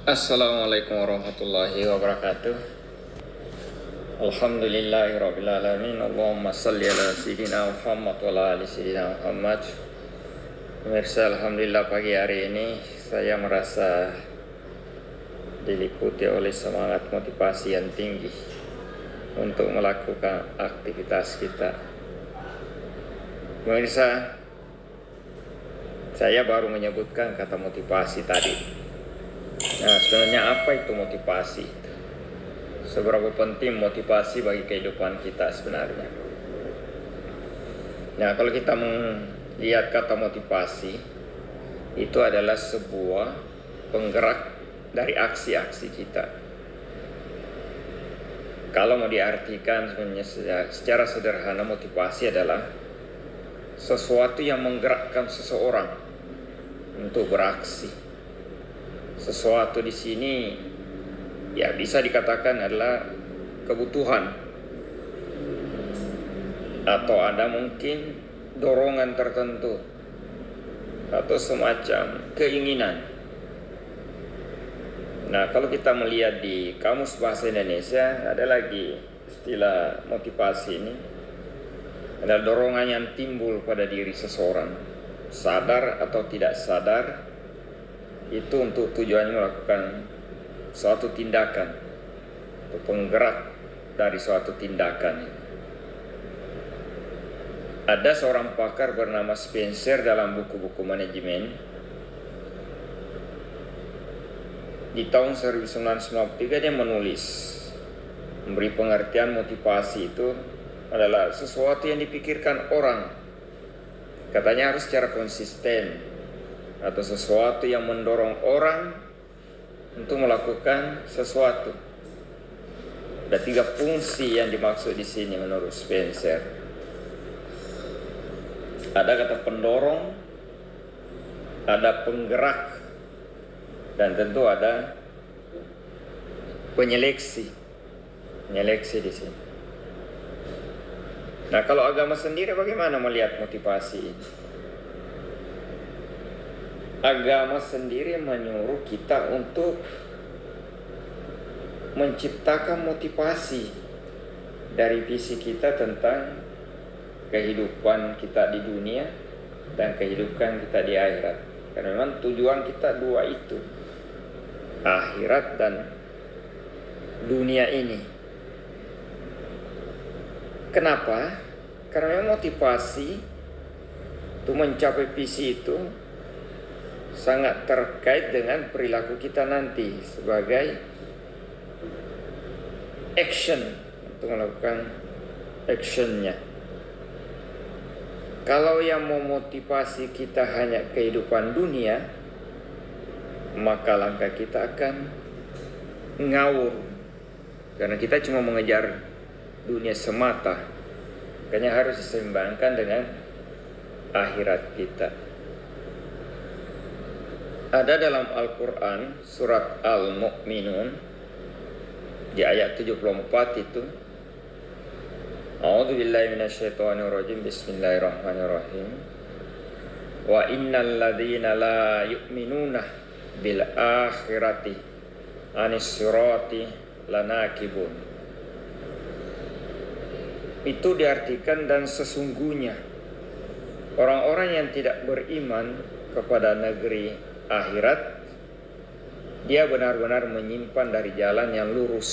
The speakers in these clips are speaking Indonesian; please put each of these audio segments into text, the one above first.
Assalamualaikum warahmatullahi wabarakatuh. Alhamdulillahirrabbilalamin. Allahumma salli ala sayyidina Muhammad wa ala ali sayyidina Muhammad. Pemirsa, alhamdulillah pagi hari ini saya merasa diliputi oleh semangat motivasi yang tinggi untuk melakukan aktivitas kita. Pemirsa, saya baru menyebutkan kata motivasi tadi. Nah, sebenarnya apa itu motivasi? Seberapa penting motivasi bagi kehidupan kita sebenarnya? Nah, kalau kita melihat kata motivasi, itu adalah sebuah penggerak dari aksi-aksi kita. Kalau mau diartikan sebenarnya secara sederhana, motivasi adalah sesuatu yang menggerakkan seseorang untuk beraksi. Sesuatu di sini ya bisa dikatakan adalah kebutuhan atau ada mungkin dorongan tertentu atau semacam keinginan. Nah, kalau kita melihat di Kamus Bahasa Indonesia, ada lagi istilah motivasi ini adalah dorongan yang timbul pada diri seseorang, sadar atau tidak sadar, itu untuk tujuannya melakukan suatu tindakan atau penggerak dari suatu tindakan. Ada seorang pakar bernama Spencer dalam buku-buku manajemen. Di tahun 1993 dia menulis, memberi pengertian motivasi itu adalah sesuatu yang dipikirkan orang. Katanya harus secara konsisten, atau sesuatu yang mendorong orang untuk melakukan sesuatu. Ada 3 fungsi yang dimaksud di sini menurut Spencer. Ada kata pendorong, ada penggerak, dan tentu ada penyeleksi. Penyeleksi di sini. Nah, kalau agama sendiri bagaimana melihat motivasi ini? Agama sendiri menyuruh kita untuk menciptakan motivasi dari visi kita tentang kehidupan kita di dunia dan kehidupan kita di akhirat. Karena memang tujuan kita 2 itu, akhirat dan dunia ini. Kenapa? Karena memang motivasi untuk mencapai visi itu sangat terkait dengan perilaku kita nanti sebagai action, untuk melakukan actionnya. Kalau yang memotivasi kita hanya kehidupan dunia, maka langkah kita akan ngawur, karena kita cuma mengejar dunia semata. Makanya harus diseimbangkan dengan akhirat kita. Ada dalam Al-Quran surat Al-Mu'minun di ayat 74 itu, A'udzubillahi minasyaitonirrajim, bismillahirrahmanirrahim. Wa innal ladzina la yu'minuna bil akhirati anis sirati lanakibun. Itu diartikan, dan sesungguhnya orang-orang yang tidak beriman kepada negeri akhirat, dia benar-benar menyimpan dari jalan yang lurus.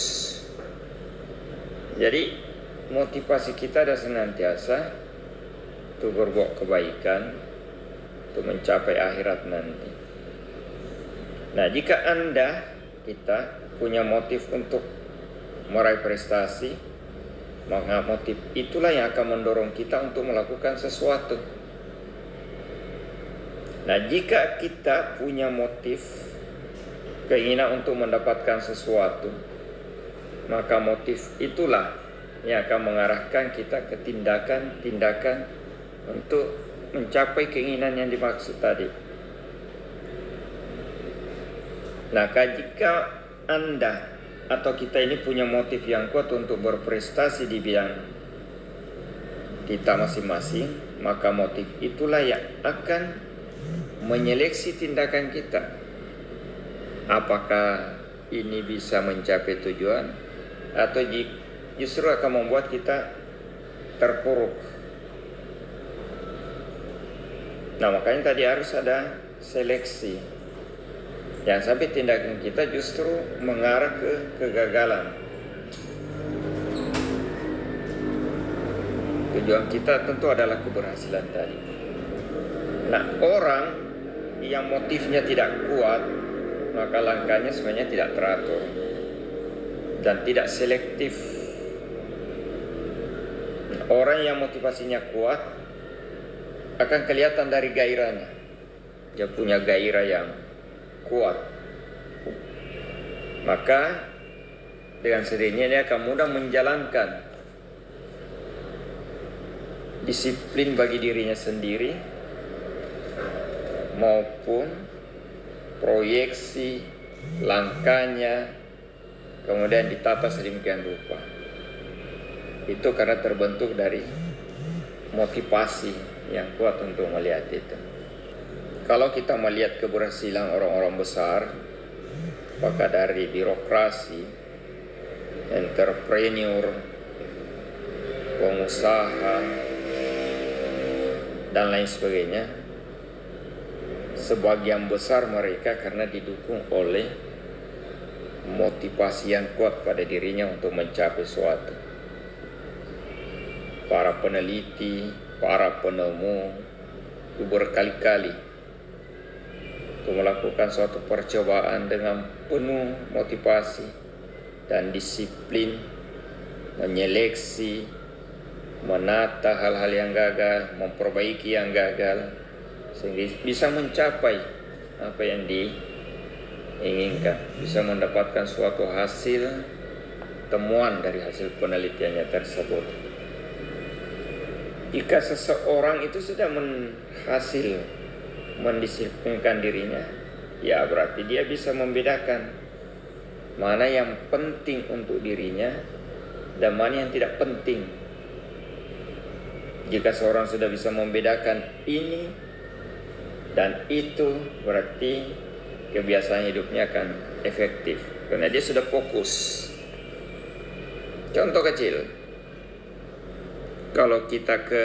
Jadi motivasi kita adalah senantiasa untuk berbuat kebaikan, untuk mencapai akhirat nanti. Nah, jika kita punya motif untuk meraih prestasi, maka motif itulah yang akan mendorong kita untuk melakukan sesuatu. Nah, jika kita punya motif keinginan untuk mendapatkan sesuatu, maka motif itulah yang akan mengarahkan kita ke tindakan-tindakan untuk mencapai keinginan yang dimaksud tadi. Nah, jika Anda atau kita ini punya motif yang kuat untuk berprestasi di bidang kita masing-masing, maka motif itulah yang akan menyeleksi tindakan kita. Apakah ini bisa mencapai tujuan atau justru akan membuat kita terpuruk? Nah, makanya tadi harus ada seleksi. Jangan sampai tindakan kita justru mengarah ke kegagalan. Tujuan kita tentu adalah keberhasilan tadi. Nah, orang yang motifnya tidak kuat, maka langkahnya sebenarnya tidak teratur dan tidak selektif. Orang yang motivasinya kuat akan kelihatan dari gairahnya. Dia punya gairah yang kuat. Maka dengan sendirinya dia akan mudah menjalankan disiplin bagi dirinya sendiri maupun proyeksi langkahnya kemudian ditata sedemikian rupa. Itu karena terbentuk dari motivasi yang kuat untuk melihat itu. Kalau kita melihat keberhasilan orang-orang besar, apakah dari birokrasi, entrepreneur, pengusaha, dan lain sebagainya, sebagian besar mereka karena didukung oleh motivasi yang kuat pada dirinya untuk mencapai suatu. Para peneliti, para penemu itu berkali-kali untuk melakukan suatu percobaan dengan penuh motivasi dan disiplin, menyeleksi, menata hal-hal yang gagal, memperbaiki yang gagal, sehingga bisa mencapai apa yang diinginkan, bisa mendapatkan suatu hasil temuan dari hasil penelitiannya tersebut. Jika seseorang itu sudah mendisiplinkan dirinya, ya berarti dia bisa membedakan mana yang penting untuk dirinya dan mana yang tidak penting. Jika seorang sudah bisa membedakan ini dan itu, berarti kebiasaan hidupnya akan efektif karena dia sudah fokus. Contoh kecil, kalau kita ke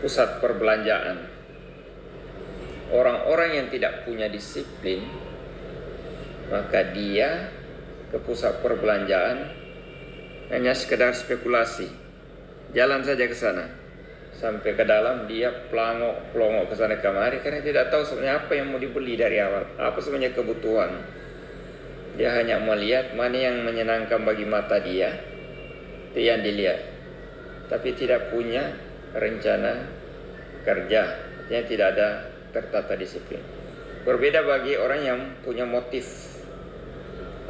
pusat perbelanjaan, orang-orang yang tidak punya disiplin, maka dia ke pusat perbelanjaan hanya sekedar spekulasi. Jalan saja ke sana, sampai ke dalam dia pelongok ke sana kemari karena tidak tahu sebenarnya apa yang mau dibeli dari awal, apa sebenarnya kebutuhan. Dia hanya melihat mana yang menyenangkan bagi mata dia, itu yang dilihat, tapi tidak punya rencana kerja, artinya tidak ada tertata disiplin. Berbeda bagi orang yang punya motif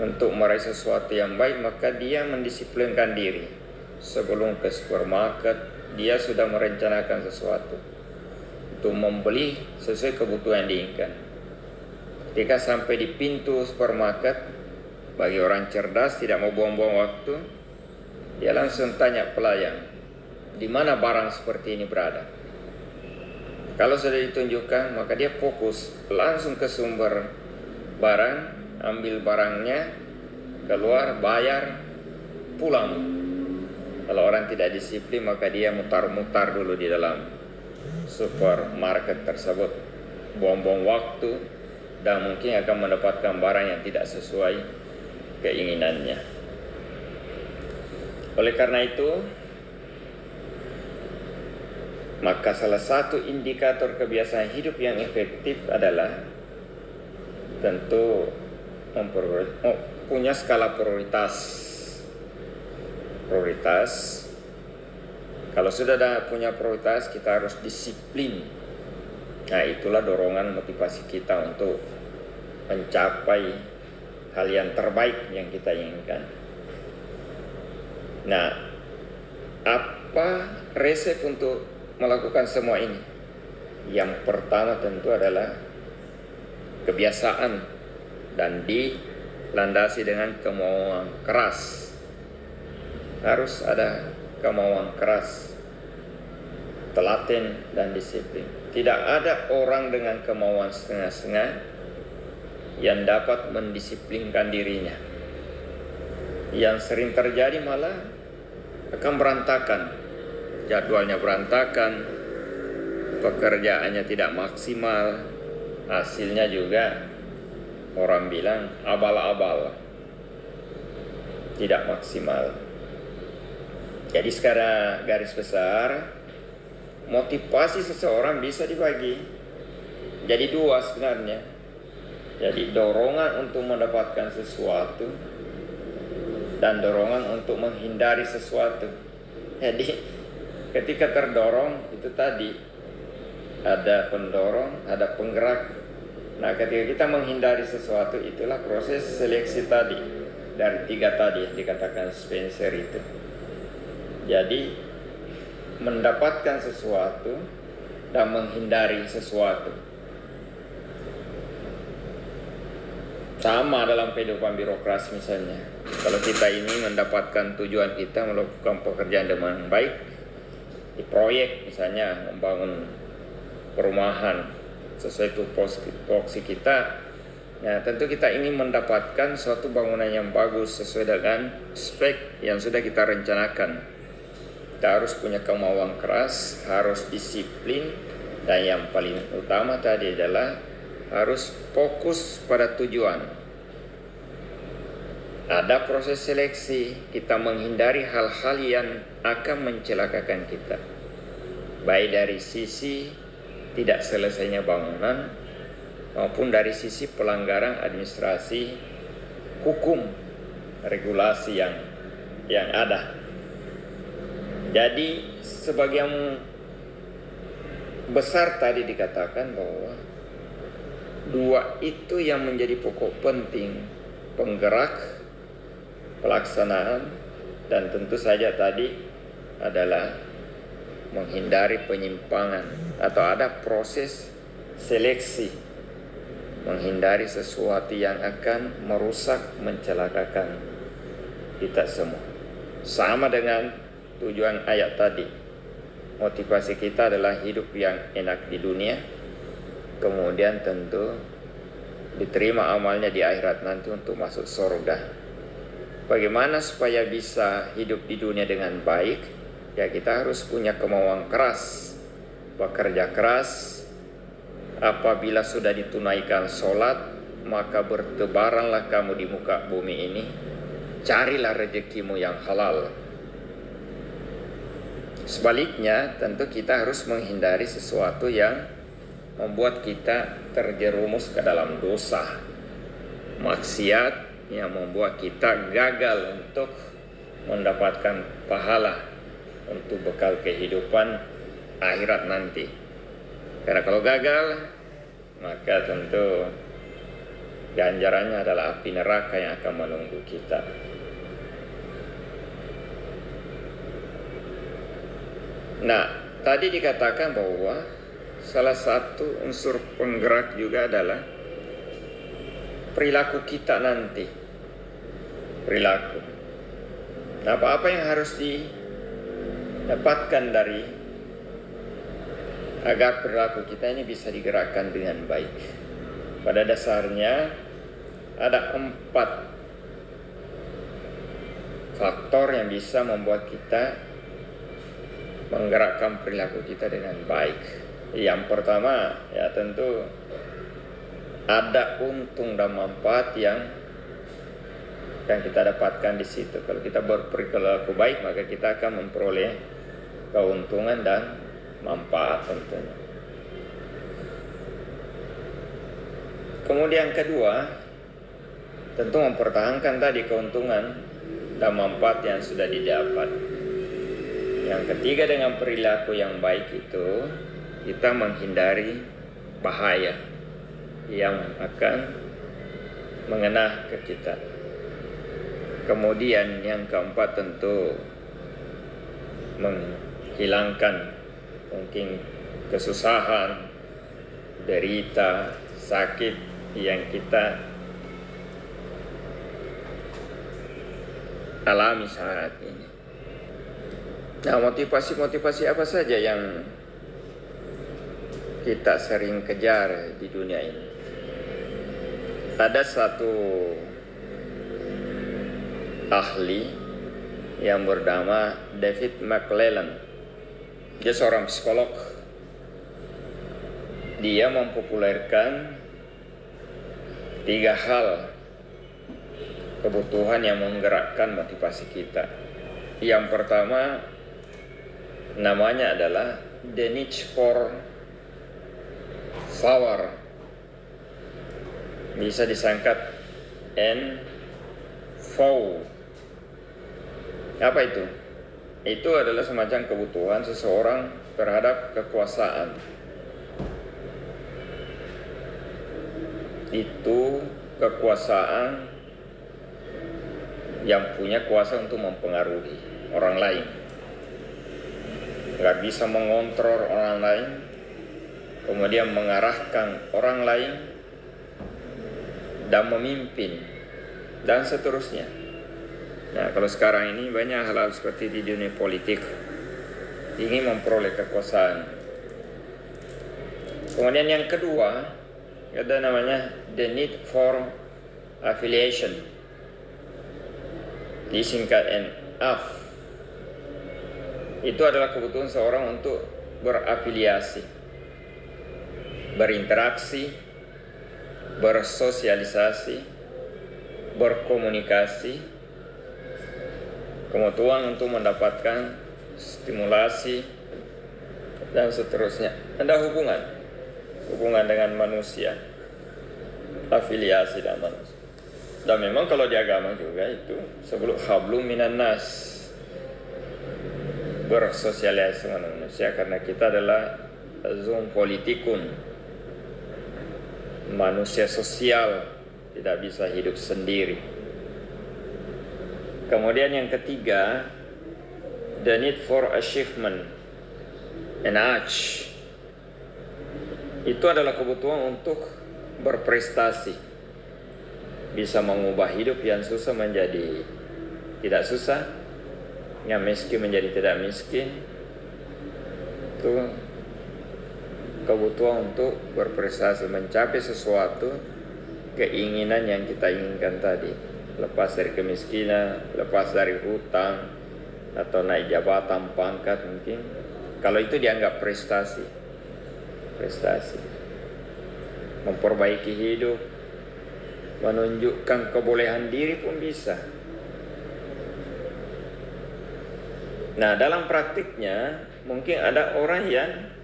untuk meraih sesuatu yang baik, maka dia mendisiplinkan diri. Sebelum ke supermarket, dia sudah merencanakan sesuatu untuk membeli sesuai kebutuhan yang diinginkan. Ketika sampai di pintu supermarket, bagi orang cerdas tidak mau buang-buang waktu, dia langsung tanya pelayan, di mana barang seperti ini berada. Kalau sudah ditunjukkan, maka dia fokus langsung ke sumber barang, ambil barangnya, keluar, bayar, pulang. Kalau orang tidak disiplin, maka dia mutar-mutar dulu di dalam supermarket tersebut, buang-buang waktu, dan mungkin akan mendapatkan barang yang tidak sesuai keinginannya. Oleh karena itu, maka salah satu indikator kebiasaan hidup yang efektif adalah tentu punya skala prioritas. Kalau sudah ada punya prioritas, kita harus disiplin. Nah, itulah dorongan motivasi kita untuk mencapai hal yang terbaik yang kita inginkan. Nah, apa resep untuk melakukan semua ini? Yang pertama tentu adalah kebiasaan dan dilandasi dengan kemauan keras. Harus ada kemauan keras, telaten dan disiplin. Tidak ada orang dengan kemauan setengah-setengah yang dapat mendisiplinkan dirinya. Yang sering terjadi malah akan berantakan, jadwalnya berantakan, pekerjaannya tidak maksimal, hasilnya juga orang bilang abal-abal, tidak maksimal. Jadi secara garis besar, motivasi seseorang bisa dibagi jadi dua sebenarnya. Jadi dorongan untuk mendapatkan sesuatu dan dorongan untuk menghindari sesuatu. Jadi ketika terdorong itu tadi ada pendorong, ada penggerak. Nah, ketika kita menghindari sesuatu, itulah proses seleksi tadi dari 3 tadi yang dikatakan Spencer itu. Jadi mendapatkan sesuatu dan menghindari sesuatu. Sama dalam kehidupan birokrasi misalnya. Kalau kita ini mendapatkan tujuan kita melakukan pekerjaan dengan baik di proyek misalnya membangun perumahan sesuai tupoksi kita, ya tentu kita ingin mendapatkan suatu bangunan yang bagus sesuai dengan spek yang sudah kita rencanakan. Kita harus punya kemauan keras, harus disiplin, dan yang paling utama tadi adalah harus fokus pada tujuan. Ada proses seleksi, kita menghindari hal-hal yang akan mencelakakan kita. Baik dari sisi tidak selesainya bangunan, maupun dari sisi pelanggaran administrasi, hukum, regulasi yang ada. Jadi sebagian besar tadi dikatakan bahwa 2 itu yang menjadi pokok penting, penggerak, pelaksanaan, dan tentu saja tadi adalah menghindari penyimpangan atau ada proses seleksi, menghindari sesuatu yang akan merusak, mencelakakan kita semua. Sama dengan tujuan ayat tadi, motivasi kita adalah hidup yang enak di dunia, kemudian tentu diterima amalnya di akhirat nanti untuk masuk surga. Bagaimana supaya bisa hidup di dunia dengan baik? Ya kita harus punya kemauan keras, bekerja keras. Apabila sudah ditunaikan sholat, maka bertebaranlah kamu di muka bumi ini. Carilah rezekimu yang halal. Sebaliknya, tentu kita harus menghindari sesuatu yang membuat kita terjerumus ke dalam dosa, maksiat yang membuat kita gagal untuk mendapatkan pahala untuk bekal kehidupan akhirat nanti. Karena kalau gagal, maka tentu ganjarannya adalah api neraka yang akan menunggu kita. Nah, tadi dikatakan bahwa salah satu unsur penggerak juga adalah perilaku kita nanti. Perilaku. Nah, apa-apa yang harus didapatkan dari agar perilaku kita ini bisa digerakkan dengan baik. Pada dasarnya ada 4 faktor yang bisa membuat kita menggerakkan perilaku kita dengan baik. Yang pertama, ya tentu ada untung dan manfaat yang kita dapatkan di situ. Kalau kita berperilaku baik, maka kita akan memperoleh keuntungan dan manfaat tentunya. Kemudian kedua, tentu mempertahankan tadi keuntungan dan manfaat yang sudah didapat. Yang ketiga, dengan perilaku yang baik itu kita menghindari bahaya yang akan mengenai ke kita. Kemudian yang keempat tentu menghilangkan mungkin kesusahan, derita, sakit yang kita alami saat ini. Nah, motivasi-motivasi apa saja yang kita sering kejar di dunia ini? Ada satu ahli yang bernama David McClelland. Dia seorang psikolog. Dia mempopulerkan 3 hal kebutuhan yang menggerakkan motivasi kita. Yang pertama namanya adalah the need for power. Bisa disingkat NFOW. Apa itu? Itu adalah semacam kebutuhan seseorang terhadap kekuasaan. Itu kekuasaan yang punya kuasa untuk mempengaruhi orang lain. Nggak bisa mengontrol orang lain, kemudian mengarahkan orang lain, dan memimpin, dan seterusnya. Nah, kalau sekarang ini banyak hal-hal seperti di dunia politik, ingin memperoleh kekuasaan. Kemudian yang kedua, ada namanya the need for affiliation, disingkat NAF. Itu adalah kebutuhan seorang untuk berafiliasi, berinteraksi, bersosialisasi, berkomunikasi, kebutuhan untuk mendapatkan stimulasi, dan seterusnya. Ada hubungan dengan manusia, afiliasi dan manusia. Dan memang kalau di agama juga itu sebelum hablum minan nas, bersosialisasi dengan manusia, karena kita adalah zoom politikun, manusia sosial, tidak bisa hidup sendiri. Kemudian yang ketiga, the need for achievement and age. Itu adalah kebutuhan untuk berprestasi, bisa mengubah hidup yang susah menjadi tidak susah, yang miskin menjadi tidak miskin. Itu kebutuhan untuk berprestasi, mencapai sesuatu, keinginan yang kita inginkan tadi, lepas dari kemiskinan, lepas dari hutang, atau naik jabatan, pangkat mungkin. Kalau itu dianggap prestasi, memperbaiki hidup, menunjukkan kebolehan diri pun bisa. Nah, dalam praktiknya mungkin ada orang yang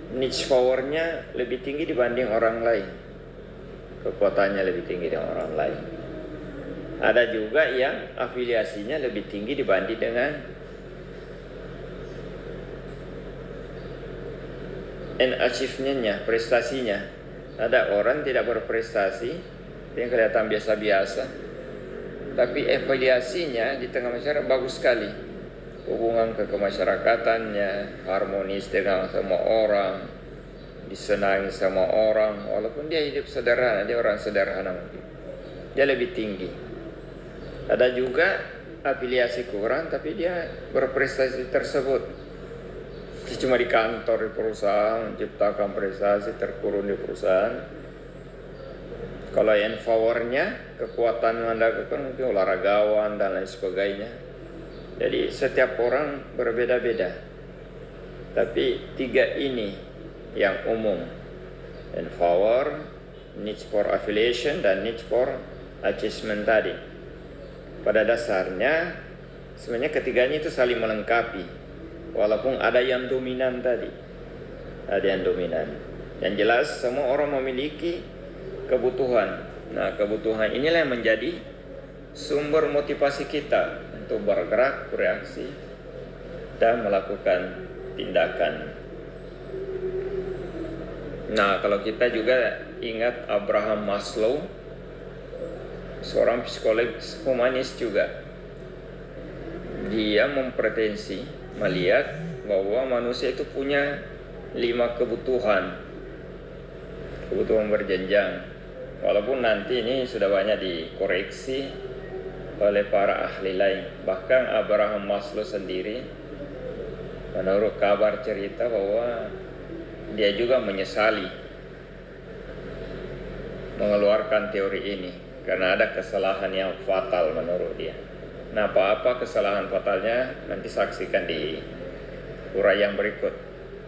niche powernya lebih tinggi dibanding orang lain, kekuatannya lebih tinggi dari orang lain. Ada juga yang afiliasinya lebih tinggi dibanding dengan achievement-nya, prestasinya. Ada orang tidak berprestasi, yang kelihatan biasa-biasa, tapi afiliasinya di tengah masyarakat bagus sekali. Hubungan kemasyarakatannya harmonis dengan semua orang, disenangi sama orang, walaupun dia hidup sederhana, dia orang sederhana mungkin, dia lebih tinggi. Ada juga afiliasi kurang, tapi dia berprestasi tersebut. Dia cuma di kantor, di perusahaan, menciptakan prestasi, terkurun di perusahaan. Kalau yang powernya, kekuatan mendapatkan mungkin olahragawan dan lain sebagainya. Jadi setiap orang berbeda-beda. Tapi 3 ini yang umum. And power, needs for affiliation, dan needs for achievement tadi. Pada dasarnya sebenarnya ketiganya itu saling melengkapi. Walaupun ada yang dominan tadi. Ada yang dominan. Yang jelas semua orang memiliki kebutuhan. Nah, kebutuhan inilah yang menjadi sumber motivasi kita untuk bergerak, bereaksi, dan melakukan tindakan. Nah, kalau kita juga ingat Abraham Maslow, seorang psikolog humanis juga. Dia mempretensi melihat bahwa manusia itu punya 5 kebutuhan berjenjang. Walaupun nanti ini sudah banyak dikoreksi oleh para ahli lain. Bahkan Abraham Maslow sendiri, menurut kabar cerita, bahwa dia juga menyesali mengeluarkan teori ini karena ada kesalahan yang fatal menurut dia. Nah, apa kesalahan fatalnya nanti saksikan di uraian berikut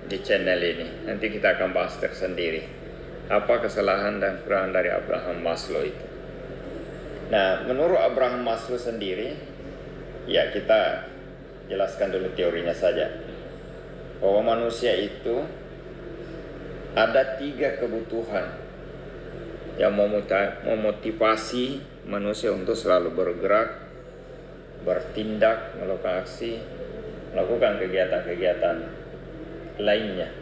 di channel ini. Nanti kita akan bahas tersendiri apa kesalahan dan kekurangan dari Abraham Maslow itu. Nah, menurut Abraham Maslow sendiri, ya kita jelaskan dulu teorinya saja, bahwa manusia itu ada 3 kebutuhan yang memotivasi manusia untuk selalu bergerak, bertindak, melakukan aksi, melakukan kegiatan-kegiatan lainnya.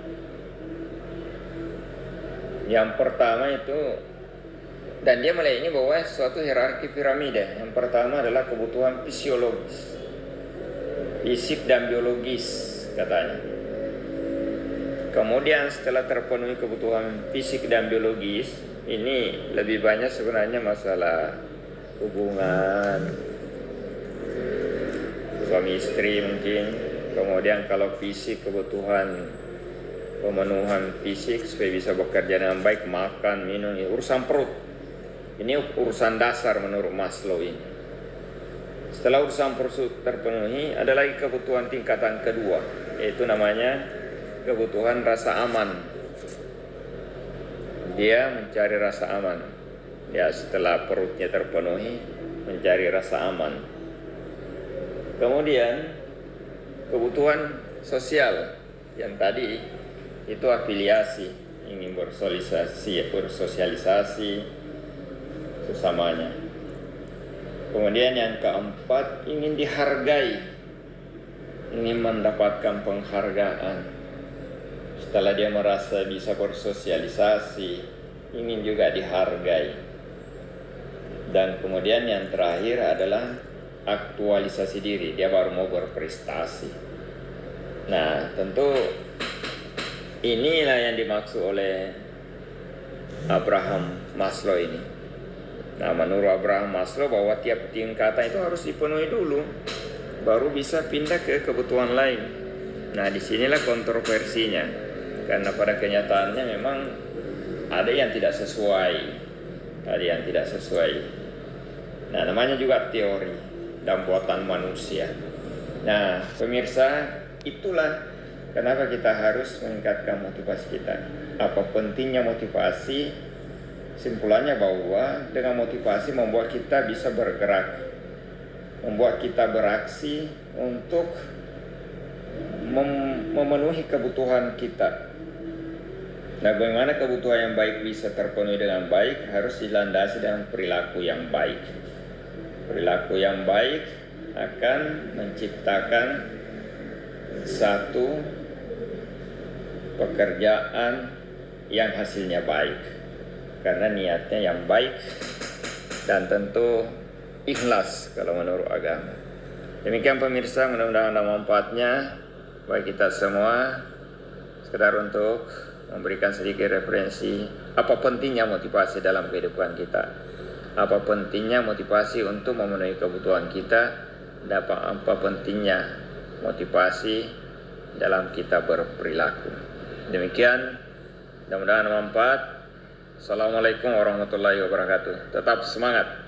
Yang pertama itu, dan dia melihat ini bahwa suatu hierarki piramida. Yang pertama adalah kebutuhan fisiologis, fisik dan biologis katanya. Kemudian setelah terpenuhi kebutuhan fisik dan biologis, ini lebih banyak sebenarnya masalah hubungan suami istri mungkin. Kemudian kalau fisik, kebutuhan pemenuhan fisik supaya bisa bekerja dengan baik, makan, minum, urusan perut. Ini urusan dasar menurut Maslow ini. Setelah urusan perut terpenuhi, ada lagi kebutuhan tingkatan kedua, yaitu namanya kebutuhan rasa aman. Dia mencari rasa aman. Ya, setelah perutnya terpenuhi, mencari rasa aman. Kemudian kebutuhan sosial yang tadi itu afiliasi, ingin bersosialisasi sesamanya. Kemudian yang keempat, ingin dihargai, ingin mendapatkan penghargaan. Setelah dia merasa bisa bersosialisasi, ingin juga dihargai. Dan kemudian yang terakhir adalah aktualisasi diri, dia baru mau berprestasi. Nah, tentu inilah yang dimaksud oleh Abraham Maslow ini. Nah, menurut Abraham Maslow bahwa tiap tingkatan itu harus dipenuhi dulu, baru bisa pindah ke kebutuhan lain. Nah, disinilah kontroversinya, karena pada kenyataannya memang ada yang tidak sesuai, Nah, namanya juga teori dan buatan manusia. Nah, pemirsa, itulah kenapa kita harus meningkatkan motivasi kita. Apa pentingnya motivasi? Simpulannya bahwa dengan motivasi membuat kita bisa bergerak, membuat kita beraksi untuk memenuhi kebutuhan kita. Nah, bagaimana kebutuhan yang baik bisa terpenuhi dengan baik? Harus dilandasi dengan perilaku yang baik. Perilaku yang baik akan menciptakan satu pekerjaan yang hasilnya baik, karena niatnya yang baik dan tentu ikhlas kalau menurut agama. Demikian pemirsa, mudah-mudahan ada manfaatnya bagi kita semua. Sekedar untuk memberikan sedikit referensi apa pentingnya motivasi dalam kehidupan kita, apa pentingnya motivasi untuk memenuhi kebutuhan kita, dan apa pentingnya motivasi dalam kita berperilaku. Demikian, mudah-mudahan manfaat. Assalamualaikum warahmatullahi wabarakatuh. Tetap semangat.